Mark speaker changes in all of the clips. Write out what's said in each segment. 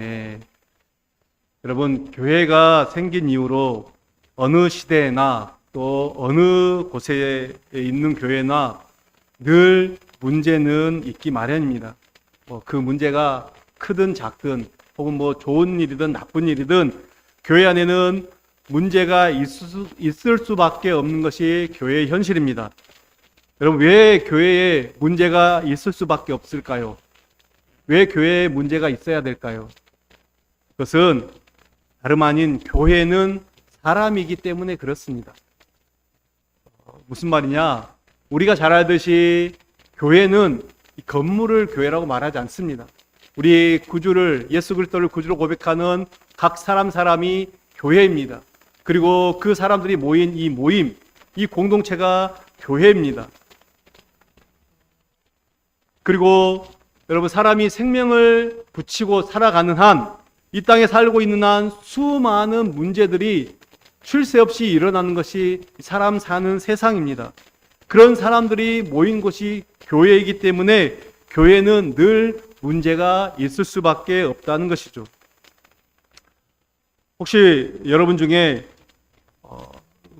Speaker 1: 네. 여러분, 교회가 생긴 이후로 어느 시대나 또 어느 곳에 있는 교회나 늘 문제는 있기 마련입니다. 그 문제가 크든 작든 혹은 좋은 일이든 나쁜 일이든 교회 안에는 문제가 있을 수밖에 없는 것이 교회의 현실입니다. 여러분, 왜 교회에 문제가 있을 수밖에 없을까요? 왜 교회에 문제가 있어야 될까요? 그것은 다름 아닌 교회는 사람이기 때문에 그렇습니다. 무슨 말이냐? 우리가 잘 알듯이 교회는 건물을 교회라고 말하지 않습니다. 우리 구주를, 예수 그리스도를 구주로 고백하는 각 사람이 교회입니다. 그리고 그 사람들이 모인 이 모임, 이 공동체가 교회입니다. 그리고 여러분, 사람이 생명을 붙이고 살아가는 한, 이 땅에 살고 있는 한 수많은 문제들이 쉴 새 없이 일어나는 것이 사람 사는 세상입니다. 그런 사람들이 모인 곳이 교회이기 때문에 교회는 늘 문제가 있을 수밖에 없다는 것이죠. 혹시 여러분 중에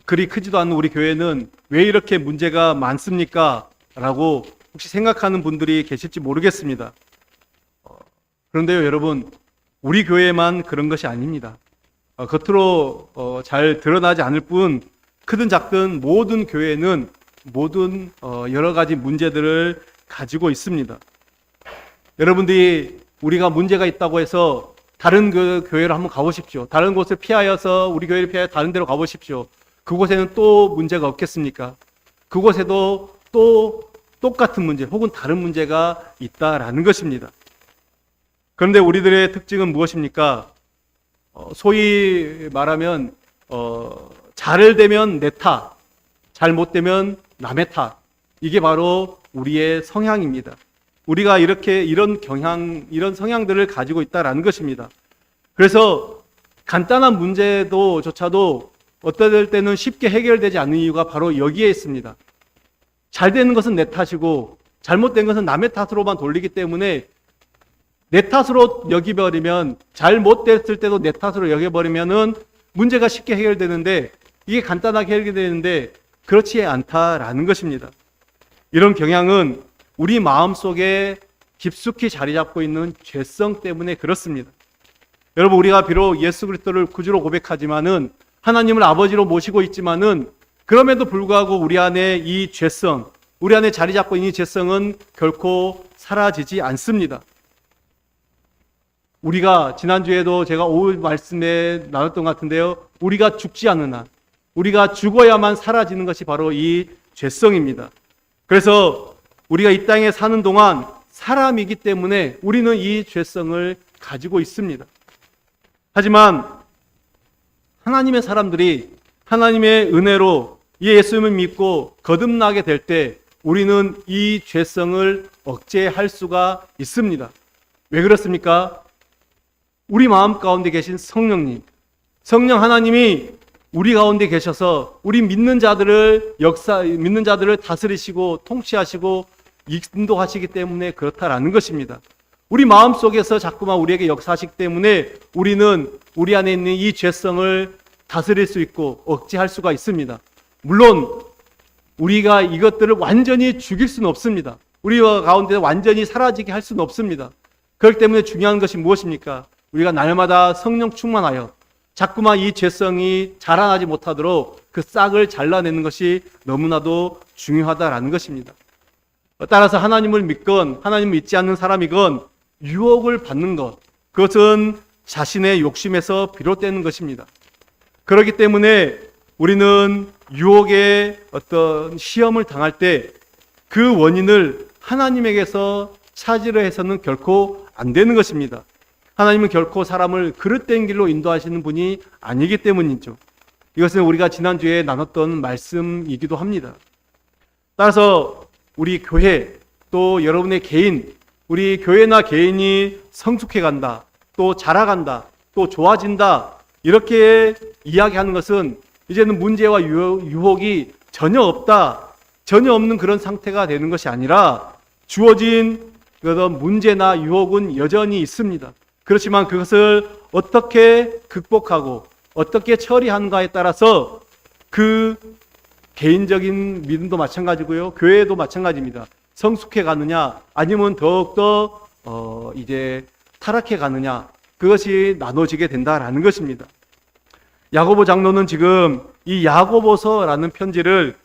Speaker 1: 그리 크지도 않은 우리 교회는 왜 이렇게 문제가 많습니까? 라고 혹시 생각하는 분들이 계실지 모르겠습니다. 그런데요, 여러분, 우리 교회만 그런 것이 아닙니다. 겉으로 잘 드러나지 않을 뿐 크든 작든 모든 교회는 모든 여러 가지 문제들을 가지고 있습니다. 여러분들이 우리가 문제가 있다고 해서 다른 교회로 한번 가보십시오. 다른 곳을 피하여서 우리 교회를 피하여 다른 데로 가보십시오. 그곳에는 또 문제가 없겠습니까? 그곳에도 또 똑같은 문제 혹은 다른 문제가 있다라는 것입니다. 그런데 우리들의 특징은 무엇입니까? 소위 말하면 잘 되면 내 탓, 잘 못 되면 남의 탓. 이게 바로 우리의 성향입니다. 우리가 이런 경향, 이런 성향들을 가지고 있다라는 것입니다. 그래서 간단한 문제조차도 어떨 때는 쉽게 해결되지 않는 이유가 바로 여기에 있습니다. 잘 되는 것은 내 탓이고 잘못된 것은 남의 탓으로만 돌리기 때문에 내 탓으로 여기버리면, 잘못됐을 때도 내 탓으로 여겨버리면은 문제가 쉽게 해결되는데, 이게 간단하게 해결되는데 그렇지 않다라는 것입니다. 이런 경향은 우리 마음속에 깊숙이 자리 잡고 있는 죄성 때문에 그렇습니다. 여러분, 우리가 비록 예수 그리스도를 구주로 고백하지만은, 하나님을 아버지로 모시고 있지만은, 그럼에도 불구하고 우리 안에 이 죄성, 우리 안에 자리 잡고 있는 이 죄성은 결코 사라지지 않습니다. 우리가 지난주에도 제가 오후 말씀에 나눴던 것 같은데요, 우리가 죽지 않는 한, 우리가 죽어야만 사라지는 것이 바로 이 죄성입니다. 그래서 우리가 이 땅에 사는 동안 사람이기 때문에 우리는 이 죄성을 가지고 있습니다. 하지만 하나님의 사람들이 하나님의 은혜로 예수님을 믿고 거듭나게 될 때 우리는 이 죄성을 억제할 수가 있습니다. 왜 그렇습니까? 우리 마음 가운데 계신 성령님, 성령 하나님이 우리 가운데 계셔서 우리 믿는 자들을 다스리시고 통치하시고 인도하시기 때문에 그렇다라는 것입니다. 우리 마음 속에서 자꾸만 우리에게 역사하시기 때문에 우리는 우리 안에 있는 이 죄성을 다스릴 수 있고 억제할 수가 있습니다. 물론 우리가 이것들을 완전히 죽일 수는 없습니다. 우리와 가운데 완전히 사라지게 할 수는 없습니다. 그렇기 때문에 중요한 것이 무엇입니까? 우리가 날마다 성령 충만하여 자꾸만 이 죄성이 자라나지 못하도록 그 싹을 잘라내는 것이 너무나도 중요하다라는 것입니다. 따라서 하나님을 믿건 하나님을 믿지 않는 사람이건 유혹을 받는 것, 그것은 자신의 욕심에서 비롯되는 것입니다. 그렇기 때문에 우리는 유혹의 어떤 시험을 당할 때 그 원인을 하나님에게서 찾으려 해서는 결코 안 되는 것입니다. 하나님은 결코 사람을 그릇된 길로 인도하시는 분이 아니기 때문이죠. 이것은 우리가 지난주에 나눴던 말씀이기도 합니다. 따라서 우리 교회, 또 여러분의 개인, 우리 교회나 개인이 성숙해 간다, 또 자라간다, 또 좋아진다, 이렇게 이야기하는 것은 이제는 문제와 유혹이 전혀 없다, 전혀 없는 그런 상태가 되는 것이 아니라 주어진 그런 문제나 유혹은 여전히 있습니다. 그렇지만 그것을 어떻게 극복하고 어떻게 처리하는가에 따라서 그 개인적인 믿음도 마찬가지고요. 교회도 마찬가지입니다. 성숙해 가느냐 아니면 더욱더 이제 타락해 가느냐, 그것이 나눠지게 된다라는 것입니다. 야고보 장로는 지금 이 야고보서라는 편지를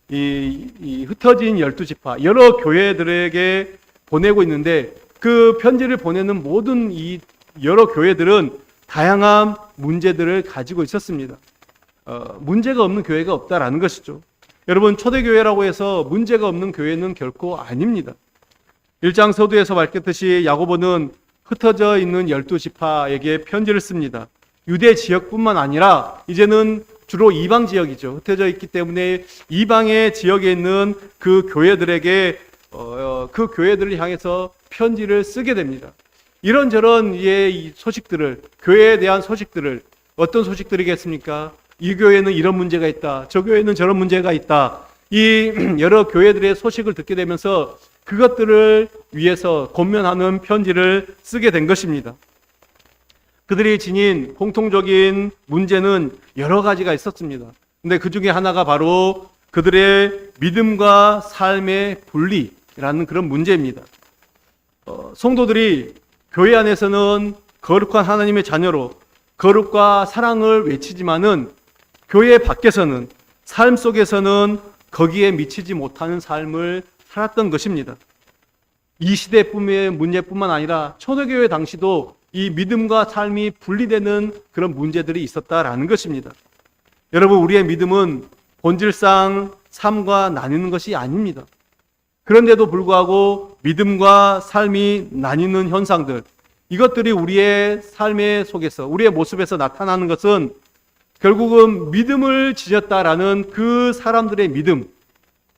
Speaker 1: 이 흩어진 12지파 여러 교회들에게 보내고 있는데, 그 편지를 보내는 모든 이 여러 교회들은 다양한 문제들을 가지고 있었습니다. 문제가 없는 교회가 없다라는 것이죠. 여러분, 초대교회라고 해서 문제가 없는 교회는 결코 아닙니다. 1장 서두에서 밝혔듯이 야고보는 흩어져 있는 12지파에게 편지를 습니다. 유대 지역뿐만 아니라 이제는 주로 이방 지역이죠. 흩어져 있기 때문에 이방의 지역에 있는 그 교회들에게 그 교회들을 향해서 편지를 쓰게 됩니다. 이런저런 이 소식들을, 교회에 대한 소식들을, 어떤 소식들이겠습니까? 이 교회는 이런 문제가 있다, 저 교회는 저런 문제가 있다, 이 여러 교회들의 소식을 듣게 되면서 그것들을 위해서 권면하는 편지를 쓰게 된 것입니다. 그들이 지닌 공통적인 문제는 여러 가지가 있었습니다. 근데 그 중에 하나가 바로 그들의 믿음과 삶의 분리라는 그런 문제입니다. 성도들이 교회 안에서는 거룩한 하나님의 자녀로 거룩과 사랑을 외치지만은 교회 밖에서는, 삶 속에서는 거기에 미치지 못하는 삶을 살았던 것입니다. 이 시대뿐의 문제뿐만 아니라 초대교회 당시도 이 믿음과 삶이 분리되는 그런 문제들이 있었다라는 것입니다. 여러분, 우리의 믿음은 본질상 삶과 나뉘는 것이 아닙니다. 그런데도 불구하고 믿음과 삶이 나뉘는 현상들, 이것들이 우리의 삶의 속에서, 우리의 모습에서 나타나는 것은 결국은 믿음을 지녔다라는 그 사람들의 믿음,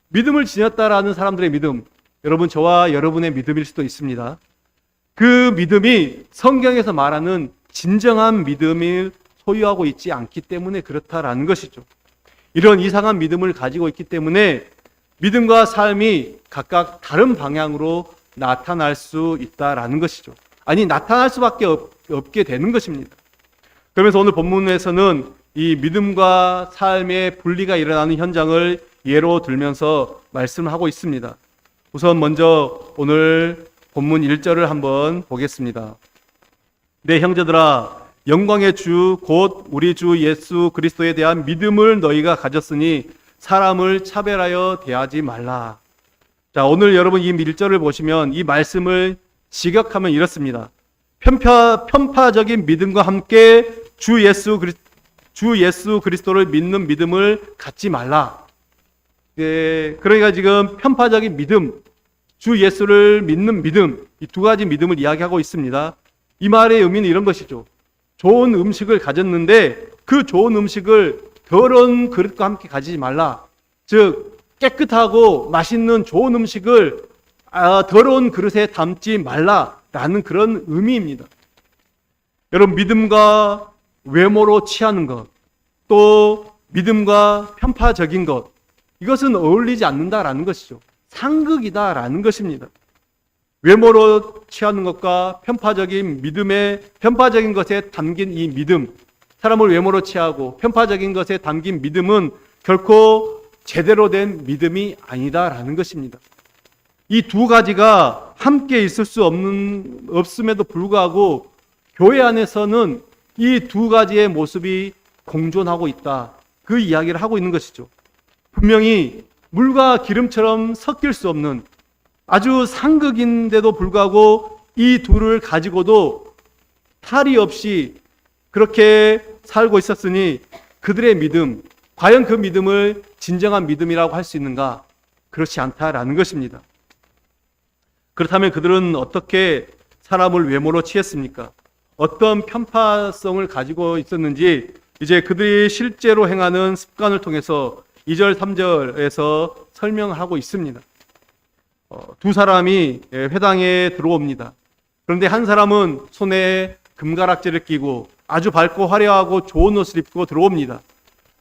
Speaker 1: 믿음을 지녔다라는 사람들의 믿음, 여러분, 저와 여러분의 믿음일 수도 있습니다. 그 믿음이 성경에서 말하는 진정한 믿음을 소유하고 있지 않기 때문에 그렇다라는 것이죠. 이런 이상한 믿음을 가지고 있기 때문에 믿음과 삶이 각각 다른 방향으로 나타날 수 있다라는 것이죠. 아니, 나타날 수밖에 없게 되는 것입니다. 그러면서 오늘 본문에서는 이 믿음과 삶의 분리가 일어나는 현장을 예로 들면서 말씀을 하고 있습니다. 우선 먼저 오늘 본문 1절을 한번 보겠습니다. 내 형제들아, 영광의 주 곧 우리 주 예수 그리스도에 대한 믿음을 너희가 가졌으니 사람을 차별하여 대하지 말라. 자, 오늘 여러분 이 1절을 보시면 이 말씀을 직역하면 이렇습니다. 편파적인 믿음과 함께 주 예수 그리스도를 믿는 믿음을 갖지 말라. 그러니까 지금 편파적인 믿음, 주 예수를 믿는 믿음, 이 두 가지 믿음을 이야기하고 있습니다. 이 말의 의미는 이런 것이죠. 좋은 음식을 가졌는데 그 좋은 음식을 더러운 그릇과 함께 가지지 말라. 즉, 깨끗하고 맛있는 좋은 음식을 더러운 그릇에 담지 말라라는 그런 의미입니다. 여러분, 믿음과 외모로 취하는 것, 또 믿음과 편파적인 것, 이것은 어울리지 않는다라는 것이죠. 상극이다라는 것입니다. 외모로 취하는 것과 편파적인 것에 담긴 이 믿음, 사람을 외모로 취하고 편파적인 것에 담긴 믿음은 결코 제대로 된 믿음이 아니다라는 것입니다. 이 두 가지가 함께 있을 수 없음에도 불구하고 교회 안에서는 이 두 가지의 모습이 공존하고 있다, 그 이야기를 하고 있는 것이죠. 분명히 물과 기름처럼 섞일 수 없는 아주 상극인데도 불구하고 이 둘을 가지고도 탈이 없이 그렇게 살고 있었으니 그들의 믿음, 과연 그 믿음을 진정한 믿음이라고 할 수 있는가? 그렇지 않다라는 것입니다. 그렇다면 그들은 어떻게 사람을 외모로 취했습니까? 어떤 편파성을 가지고 있었는지 이제 그들이 실제로 행하는 습관을 통해서 2절, 3절에서 설명하고 있습니다. 두 사람이 회당에 들어옵니다. 그런데 한 사람은 손에 금가락지를 끼고 아주 밝고 화려하고 좋은 옷을 입고 들어옵니다.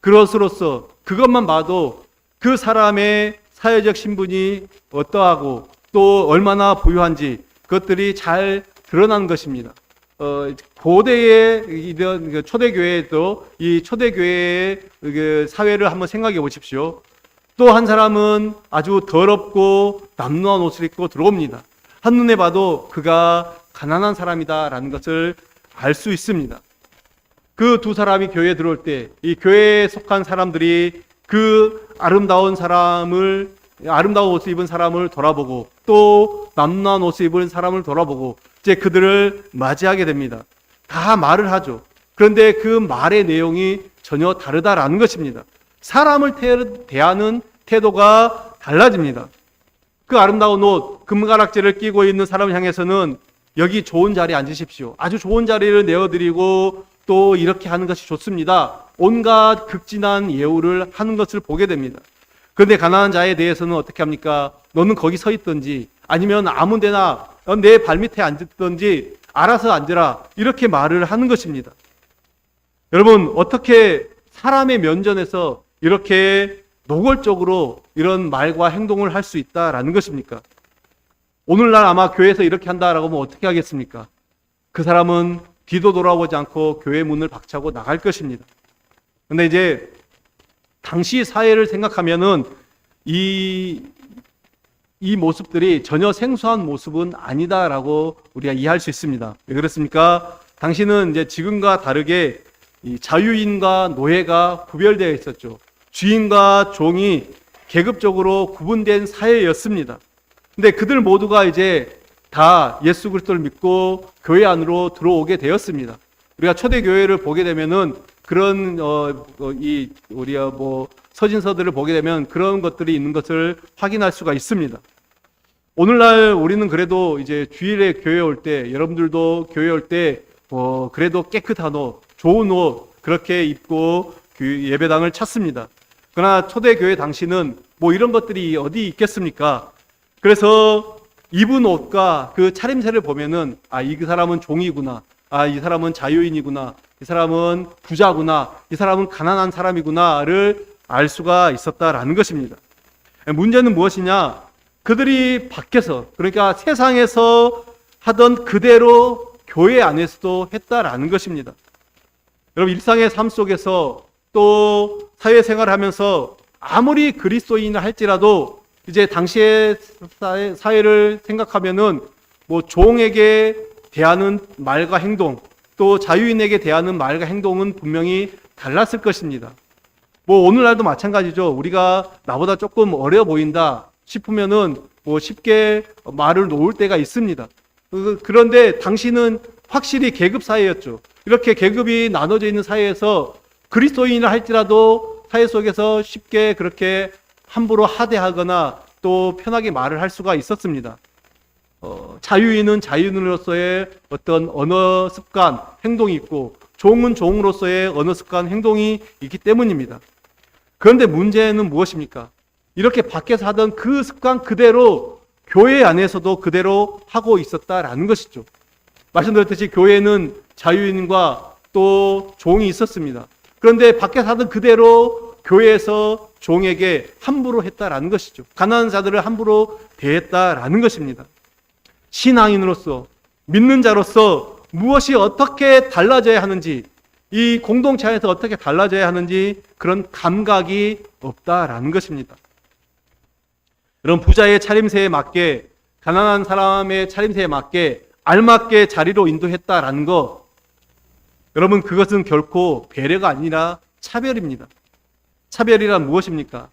Speaker 1: 그것으로서 그것만 봐도 그 사람의 사회적 신분이 어떠하고 또 얼마나 부유한지 그것들이 잘 드러난 것입니다. 고대의 이런 초대교회도 이 초대교회의 그 사회를 한번 생각해 보십시오. 또 한 사람은 아주 더럽고 남루한 옷을 입고 들어옵니다. 한눈에 봐도 그가 가난한 사람이다라는 것을 알 수 있습니다. 그 두 사람이 교회에 들어올 때 이 교회에 속한 사람들이 그 아름다운 옷을 입은 사람을 돌아보고 또 남루한 옷을 입은 사람을 돌아보고 이제 그들을 맞이하게 됩니다. 다 말을 하죠. 그런데 그 말의 내용이 전혀 다르다라는 것입니다. 사람을 대하는 태도가 달라집니다. 그 아름다운 옷, 금가락지를 끼고 있는 사람을 향해서는 여기 좋은 자리에 앉으십시오. 아주 좋은 자리를 내어드리고 또 이렇게 하는 것이 좋습니다. 온갖 극진한 예우를 하는 것을 보게 됩니다. 그런데 가난한 자에 대해서는 어떻게 합니까? 너는 거기 서 있든지 아니면 아무 데나 내 발밑에 앉든지 알아서 앉으라, 이렇게 말을 하는 것입니다. 여러분, 어떻게 사람의 면전에서 이렇게 노골적으로 이런 말과 행동을 할 수 있다라는 것입니까? 오늘날 아마 교회에서 이렇게 한다라고 하면 어떻게 하겠습니까? 그 사람은 뒤도 돌아보지 않고 교회 문을 박차고 나갈 것입니다. 근데 이제 당시 사회를 생각하면은 이 모습들이 전혀 생소한 모습은 아니다라고 우리가 이해할 수 있습니다. 왜 그렇습니까? 당시는 이제 지금과 다르게 이 자유인과 노예가 구별되어 있었죠. 주인과 종이 계급적으로 구분된 사회였습니다. 근데 그들 모두가 이제 다 예수 그리스도를 믿고 교회 안으로 들어오게 되었습니다. 우리가 초대교회를 보게 되면은 그런 우리가 서신서들을 보게 되면 그런 것들이 있는 것을 확인할 수가 있습니다. 오늘날 우리는 그래도 이제 주일에 교회 올 때, 여러분들도 교회 올 때 그래도 깨끗한 옷, 좋은 옷 그렇게 입고 예배당을 찾습니다. 그러나 초대교회 당시는 이런 것들이 어디 있겠습니까? 그래서 입은 옷과 그 차림새를 보면은 이 사람은 종이구나, 이 사람은 자유인이구나, 이 사람은 부자구나, 이 사람은 가난한 사람이구나를 알 수가 있었다라는 것입니다. 문제는 무엇이냐? 그들이 밖에서, 그러니까 세상에서 하던 그대로 교회 안에서도 했다라는 것입니다. 여러분, 일상의 삶 속에서 또 사회생활을 하면서 아무리 그리스도인을 할지라도 이제 당시의 사회를 생각하면은 종에게 대하는 말과 행동, 또 자유인에게 대하는 말과 행동은 분명히 달랐을 것입니다. 오늘날도 마찬가지죠. 우리가 나보다 조금 어려 보인다 싶으면은 쉽게 말을 놓을 때가 있습니다. 그런데 당시는 확실히 계급 사회였죠. 이렇게 계급이 나눠져 있는 사회에서 그리스도인을 할지라도 사회 속에서 쉽게 그렇게 함부로 하대하거나 또 편하게 말을 할 수가 있었습니다. 자유인은 자유인으로서의 어떤 언어 습관, 행동이 있고 종은 종으로서의 언어 습관, 행동이 있기 때문입니다. 그런데 문제는 무엇입니까? 이렇게 밖에서 하던 그 습관 그대로 교회 안에서도 그대로 하고 있었다라는 것이죠. 말씀드렸듯이 교회는 자유인과 또 종이 있었습니다. 그런데 밖에서 하던 그대로 교회에서 종에게 함부로 했다라는 것이죠. 가난한 자들을 함부로 대했다라는 것입니다. 신앙인으로서, 믿는 자로서 무엇이 어떻게 달라져야 하는지, 이 공동체 안에서 어떻게 달라져야 하는지 그런 감각이 없다라는 것입니다. 여러분, 부자의 차림새에 맞게, 가난한 사람의 차림새에 맞게 알맞게 자리로 인도했다라는 것, 여러분, 그것은 결코 배려가 아니라 차별입니다. 차별이란 무엇입니까?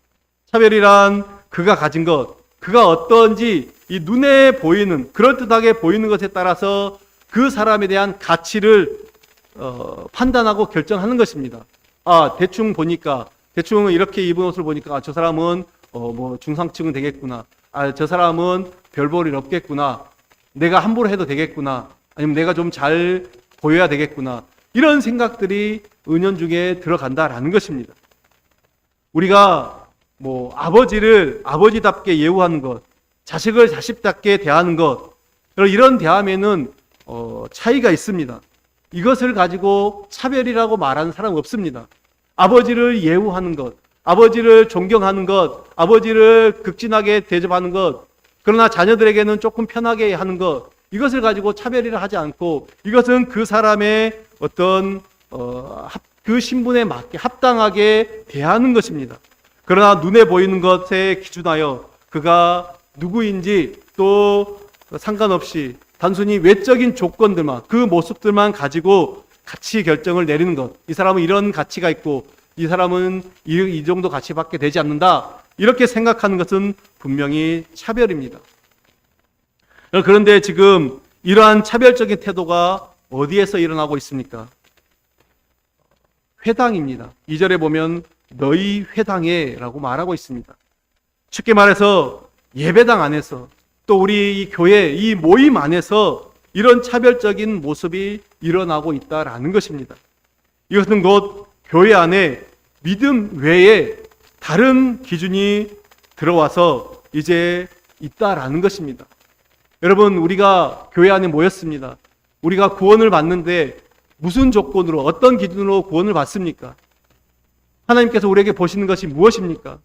Speaker 1: 차별이란 그가 가진 것, 그가 어떤지 이 눈에 보이는, 그럴듯하게 보이는 것에 따라서 그 사람에 대한 가치를 판단하고 결정하는 것입니다. 대충 보니까, 대충 이렇게 입은 옷을 보니까 저 사람은 중상층은 되겠구나, 저 사람은 별 볼 일 없겠구나, 내가 함부로 해도 되겠구나, 아니면 내가 좀 잘 보여야 되겠구나, 이런 생각들이 은연중에 들어간다라는 것입니다. 우리가 아버지를 아버지답게 예우하는 것, 자식을 자식답게 대하는 것, 이런 대함에는 차이가 있습니다. 이것을 가지고 차별이라고 말하는 사람은 없습니다. 아버지를 예우하는 것, 아버지를 존경하는 것, 아버지를 극진하게 대접하는 것, 그러나 자녀들에게는 조금 편하게 하는 것, 이것을 가지고 차별이라 하지 않고 이것은 그 사람의 어떤 그 신분에 맞게 합당하게 대하는 것입니다. 그러나 눈에 보이는 것에 기준하여 그가 누구인지 또 상관없이 단순히 외적인 조건들만, 그 모습들만 가지고 가치 결정을 내리는 것. 이 사람은 이런 가치가 있고 이 사람은 이 정도 가치밖에 되지 않는다. 이렇게 생각하는 것은 분명히 차별입니다. 그런데 지금 이러한 차별적인 태도가 어디에서 일어나고 있습니까? 회당입니다. 2절에 보면 너희 회당에 라고 말하고 있습니다. 쉽게 말해서 예배당 안에서 또 우리 이 교회 이 모임 안에서 이런 차별적인 모습이 일어나고 있다라는 것입니다. 이것은 곧 교회 안에 믿음 외에 다른 기준이 들어와서 이제 있다라는 것입니다. 여러분, 우리가 교회 안에 모였습니다. 우리가 구원을 받는데 무슨 조건으로, 어떤 기준으로 구원을 받습니까? 하나님께서 우리에게 보시는 것이 무엇입니까?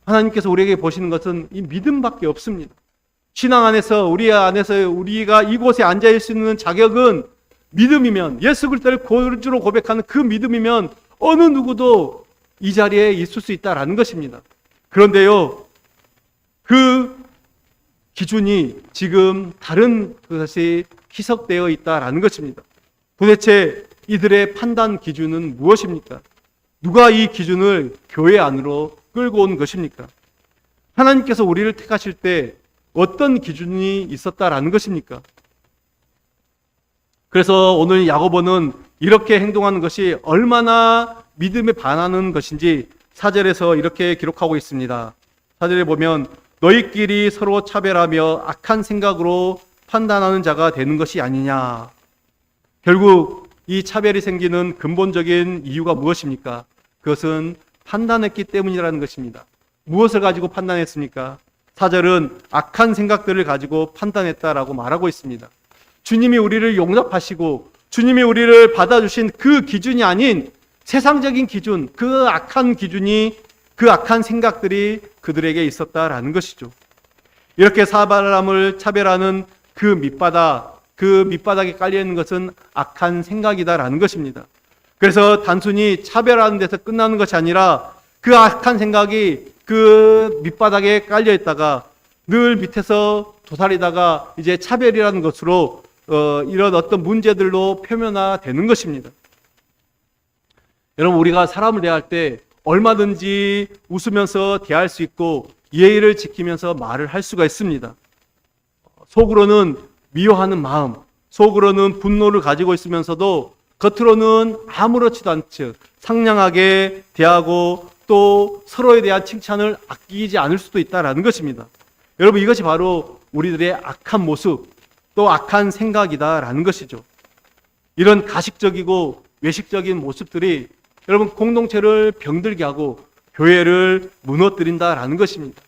Speaker 1: 하나님께서 우리에게 보시는 것은 이 믿음밖에 없습니다. 신앙 안에서 우리가 이곳에 앉아 있을 수 있는 자격은 믿음이면, 예수 그리스도를 구주로 고백하는 그 믿음이면 어느 누구도 이 자리에 있을 수 있다라는 것입니다. 그런데요, 그 기준이 지금 다른 것이 희석되어 있다라는 것입니다. 도대체 이들의 판단 기준은 무엇입니까? 누가 이 기준을 교회 안으로 끌고 온 것입니까? 하나님께서 우리를 택하실 때 어떤 기준이 있었다라는 것입니까? 그래서 오늘 야고보는 이렇게 행동하는 것이 얼마나 믿음에 반하는 것인지 4절에서 이렇게 기록하고 있습니다. 4절에 보면 너희끼리 서로 차별하며 악한 생각으로 판단하는 자가 되는 것이 아니냐. 결국 이 차별이 생기는 근본적인 이유가 무엇입니까? 그것은 판단했기 때문이라는 것입니다. 무엇을 가지고 판단했습니까? 4절은 악한 생각들을 가지고 판단했다라고 말하고 있습니다. 주님이 우리를 용납하시고 주님이 우리를 받아주신 그 기준이 아닌 세상적인 기준, 그 악한 기준이, 그 악한 생각들이 그들에게 있었다라는 것이죠. 이렇게 사람을 차별하는 그 밑바닥에 깔려있는 것은 악한 생각이다라는 것입니다. 그래서 단순히 차별하는 데서 끝나는 것이 아니라 그 악한 생각이 그 밑바닥에 깔려있다가 늘 밑에서 도사리다가 이제 차별이라는 것으로 이런 어떤 문제들로 표면화되는 것입니다. 여러분, 우리가 사람을 대할 때 얼마든지 웃으면서 대할 수 있고 예의를 지키면서 말을 할 수가 있습니다. 속으로는 미워하는 마음, 속으로는 분노를 가지고 있으면서도 겉으로는 아무렇지도 않죠. 상냥하게 대하고 또 서로에 대한 칭찬을 아끼지 않을 수도 있다는 것입니다. 여러분, 이것이 바로 우리들의 악한 모습, 또 악한 생각이다라는 것이죠. 이런 가식적이고 외식적인 모습들이 여러분 공동체를 병들게 하고 교회를 무너뜨린다라는 것입니다.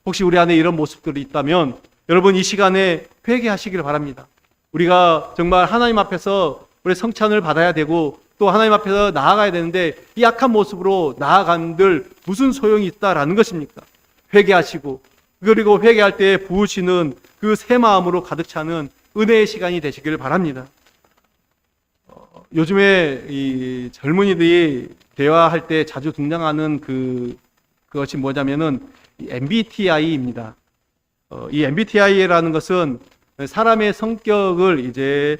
Speaker 1: 혹시 우리 안에 이런 모습들이 있다면 여러분 이 시간에 회개하시기를 바랍니다. 우리가 정말 하나님 앞에서 우리 성찬을 받아야 되고 또 하나님 앞에서 나아가야 되는데 이 악한 모습으로 나아간들 무슨 소용이 있다라는 것입니까? 회개하시고 그리고 회개할 때 부으시는 그 새 마음으로 가득 차는 은혜의 시간이 되시기를 바랍니다. 요즘에 이 젊은이들이 대화할 때 자주 등장하는 그것이 뭐냐면은 MBTI입니다. 이 MBTI라는 것은 사람의 성격을 이제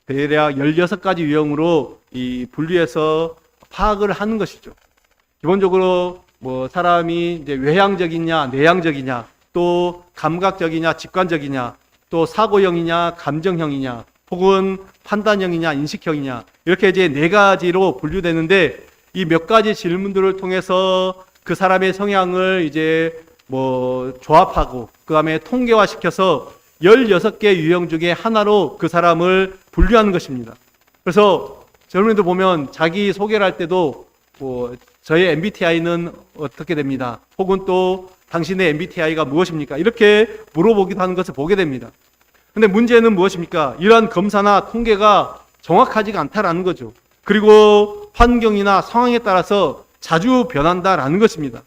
Speaker 1: 대략 16가지 유형으로 분류해서 파악을 하는 것이죠. 기본적으로 뭐 사람이 이제 외향적이냐, 내향적이냐, 또 감각적이냐, 직관적이냐, 또 사고형이냐, 감정형이냐, 혹은 판단형이냐, 인식형이냐, 이렇게 이제 4가지로 분류되는데 이 몇 가지 질문들을 통해서 그 사람의 성향을 이제 뭐 조합하고 그 다음에 통계화시켜서 16개 유형 중에 하나로 그 사람을 분류하는 것입니다. 그래서 젊은이들 보면 자기 소개를 할 때도 뭐 저의 MBTI는 어떻게 됩니다. 혹은 또 당신의 MBTI가 무엇입니까? 이렇게 물어보기도 하는 것을 보게 됩니다. 근데 문제는 무엇입니까? 이러한 검사나 통계가 정확하지가 않다라는 거죠. 그리고 환경이나 상황에 따라서 자주 변한다라는 것입니다.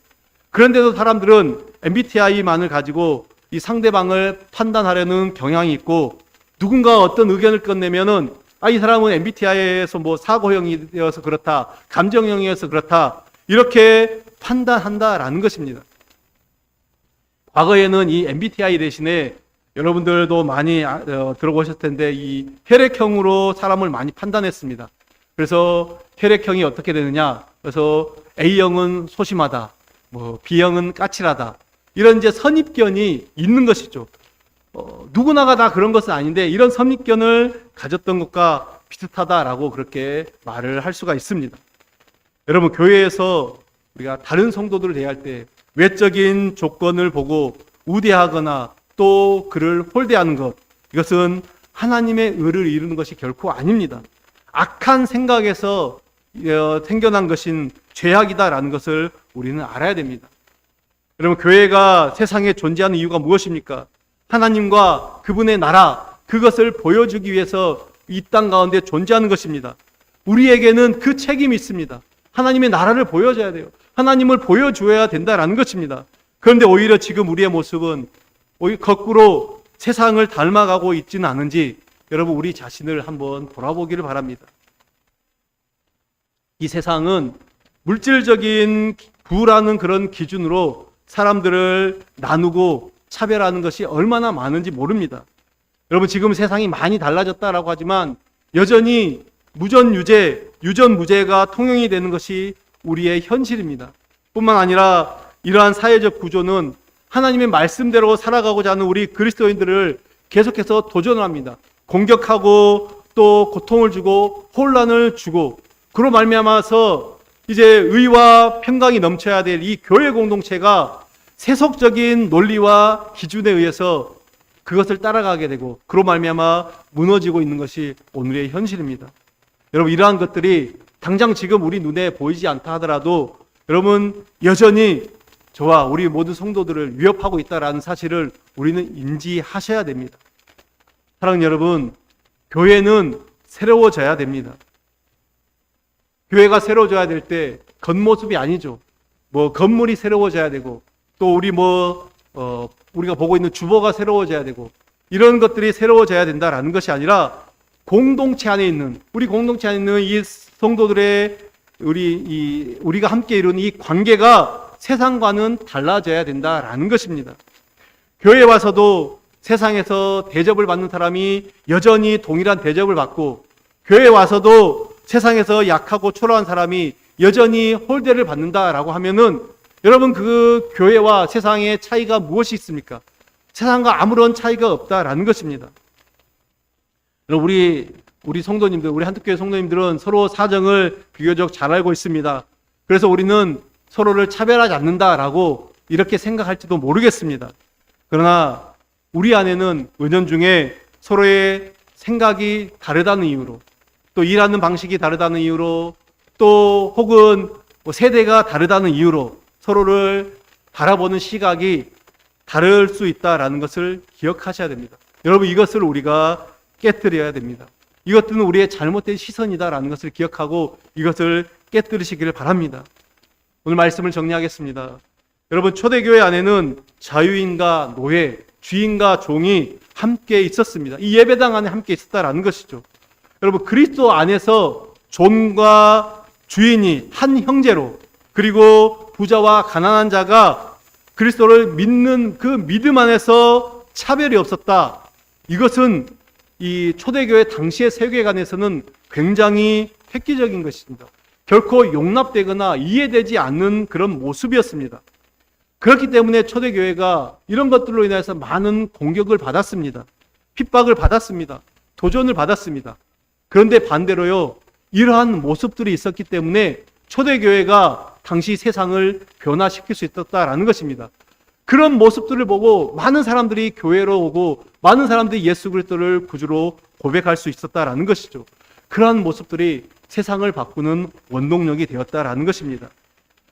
Speaker 1: 그런데도 사람들은 MBTI만을 가지고 이 상대방을 판단하려는 경향이 있고, 누군가 어떤 의견을 꺼내면은 이 사람은 MBTI에서 뭐 사고형이 되어서 그렇다, 감정형이어서 그렇다, 이렇게 판단한다라는 것입니다. 과거에는 이 MBTI 대신에 여러분들도 많이 들어보셨을 텐데 이 혈액형으로 사람을 많이 판단했습니다. 그래서 혈액형이 어떻게 되느냐, 그래서 A형은 소심하다, 뭐 B형은 까칠하다, 이런 이제 선입견이 있는 것이죠. 누구나가 다 그런 것은 아닌데 이런 선입견을 가졌던 것과 비슷하다라고 그렇게 말을 할 수가 있습니다. 여러분, 교회에서 우리가 다른 성도들을 대할 때 외적인 조건을 보고 우대하거나 또 그를 홀대하는 것, 이것은 하나님의 의를 이루는 것이 결코 아닙니다. 악한 생각에서 생겨난 것인 죄악이다라는 것을 우리는 알아야 됩니다. 여러분, 교회가 세상에 존재하는 이유가 무엇입니까? 하나님과 그분의 나라, 그것을 보여주기 위해서 이 땅 가운데 존재하는 것입니다. 우리에게는 그 책임이 있습니다. 하나님의 나라를 보여줘야 돼요. 하나님을 보여줘야 된다라는 것입니다. 그런데 오히려 지금 우리의 모습은 거꾸로 세상을 닮아가고 있지는 않은지 여러분, 우리 자신을 한번 돌아보기를 바랍니다. 이 세상은 물질적인 부라는 그런 기준으로 사람들을 나누고 차별하는 것이 얼마나 많은지 모릅니다. 여러분, 지금 세상이 많이 달라졌다라고 하지만 여전히 무전유죄, 유전무죄가 통용이 되는 것이 우리의 현실입니다. 뿐만 아니라 이러한 사회적 구조는 하나님의 말씀대로 살아가고자 하는 우리 그리스도인들을 계속해서 도전합니다. 공격하고 또 고통을 주고 혼란을 주고, 그로 말미암아서 이제 의와 평강이 넘쳐야 될 이 교회 공동체가 세속적인 논리와 기준에 의해서 그것을 따라가게 되고, 그로 말미암아 무너지고 있는 것이 오늘의 현실입니다. 여러분, 이러한 것들이 당장 지금 우리 눈에 보이지 않다 하더라도 여러분, 여전히 저와 우리 모든 성도들을 위협하고 있다는 사실을 우리는 인지하셔야 됩니다. 사랑하는 여러분, 교회는 새로워져야 됩니다. 교회가 새로워져야 될 때 겉모습이 아니죠. 뭐 건물이 새로워져야 되고, 또 우리가 보고 있는 주보가 새로워져야 되고, 이런 것들이 새로워져야 된다라는 것이 아니라 공동체 안에 있는, 우리 공동체 안에 있는 이 성도들의 우리가 함께 이루는 이 관계가 세상과는 달라져야 된다라는 것입니다. 교회에 와서도 세상에서 대접을 받는 사람이 여전히 동일한 대접을 받고, 교회에 와서도 세상에서 약하고 초라한 사람이 여전히 홀대를 받는다라고 하면은 여러분, 그 교회와 세상의 차이가 무엇이 있습니까? 세상과 아무런 차이가 없다라는 것입니다. 우리 성도님들, 우리 한특교회 성도님들은 서로 사정을 비교적 잘 알고 있습니다. 그래서 우리는 서로를 차별하지 않는다라고 이렇게 생각할지도 모르겠습니다. 그러나 우리 안에는 은연중에 서로의 생각이 다르다는 이유로, 또 일하는 방식이 다르다는 이유로, 또 혹은 세대가 다르다는 이유로 서로를 바라보는 시각이 다를 수 있다라는 것을 기억하셔야 됩니다. 여러분, 이것을 우리가 깨뜨려야 됩니다. 이것들은 우리의 잘못된 시선이다라는 것을 기억하고 이것을 깨뜨리시기를 바랍니다. 오늘 말씀을 정리하겠습니다. 여러분, 초대교회 안에는 자유인과 노예, 주인과 종이 함께 있었습니다. 이 예배당 안에 함께 있었다라는 것이죠. 여러분, 그리스도 안에서 종과 주인이 한 형제로, 그리고 부자와 가난한 자가 그리스도를 믿는 그 믿음 안에서 차별이 없었다. 이것은 이 초대교회 당시의 세계관에서는 굉장히 획기적인 것입니다. 결코 용납되거나 이해되지 않는 그런 모습이었습니다. 그렇기 때문에 초대교회가 이런 것들로 인해서 많은 공격을 받았습니다. 핍박을 받았습니다. 도전을 받았습니다. 그런데 반대로요, 이러한 모습들이 있었기 때문에 초대교회가 당시 세상을 변화시킬 수 있었다라는 것입니다. 그런 모습들을 보고 많은 사람들이 교회로 오고 많은 사람들이 예수 그리스도를 구주로 고백할 수 있었다라는 것이죠. 그러한 모습들이 세상을 바꾸는 원동력이 되었다라는 것입니다.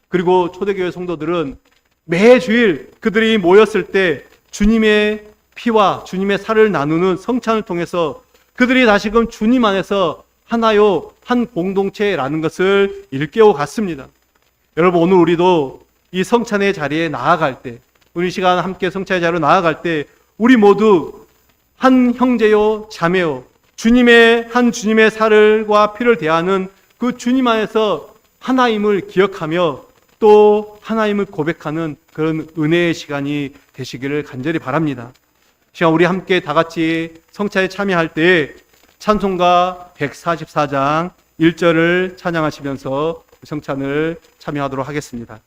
Speaker 1: 그리고 초대교회 성도들은 매주일 그들이 모였을 때 주님의 피와 주님의 살을 나누는 성찬을 통해서 그들이 다시금 주님 안에서 하나요, 한 공동체라는 것을 일깨워 갔습니다. 여러분, 오늘 우리도 이 성찬의 자리에 나아갈 때 오늘 이 시간 함께 성찬의 자리로 나아갈 때 우리 모두 한 형제요 자매요 주님의 살과 피를 대하는 그 주님 안에서 하나임을 기억하며 또 하나임을 고백하는 그런 은혜의 시간이 되시기를 간절히 바랍니다. 시간 우리 함께 다 같이 성찬에 참여할 때 찬송가 144장 1절을 찬양하시면서 성찬을 참여하도록 하겠습니다.